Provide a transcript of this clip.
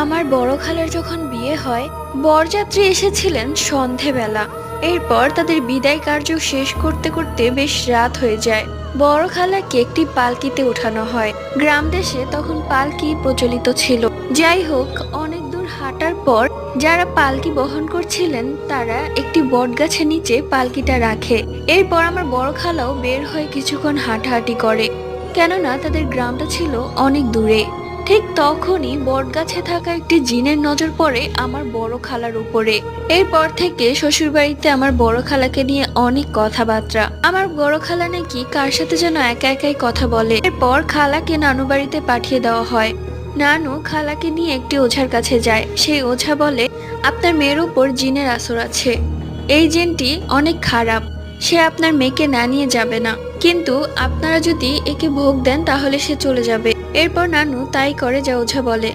আমার বড় খালার যখন বিয়ে হয়, বরযাত্রী এসেছিলেন সন্ধেবেলা। এরপর তাদের বিদায় কার্য শেষ করতে করতে বেশ রাত হয়ে যায়। বড় খালাকে একটি পালকিতে ওঠানো হয়। গ্রাম দেশে তখন পালকি প্রচলিত ছিল। যাই হোক, অনেক দূর হাঁটার পর যারা পালকি বহন করছিলেন তারা একটি বটগাছের নিচে পালকিটা রাখে। এরপর আমার বড় খালাও বের হয়ে কিছুক্ষণ হাঁটাহাঁটি করে, কেননা তাদের গ্রামটা ছিল অনেক দূরে। ঠিক তখনই বটগাছে থাকা একটি জিনের নজর পড়ে আমার বড় খালার উপরে। এরপর থেকে শ্বশুরবাড়িতে আমার বড় খালাকে নিয়ে অনেক কথাবার্তা। আমার বড় খালা নাকি কার সাথে যেন একা একাই কথা বলে। এরপর খালাকে নানু বাড়িতে পাঠিয়ে দেওয়া হয়। নানু খালাকে নিয়ে একটি ওঝার কাছে যায়। সেই ওঝা বলে, আপনার মেয়ের উপর জিনের আসর আছে। এই জিনটি অনেক খারাপ, সে আপনার মেয়েকে না নিয়ে যাবে না, কিন্তু আপনারা যদি একে ভোগ দেন তাহলে সে চলে যাবে। এরপর নানু তাই করে যা ওঝা বলে।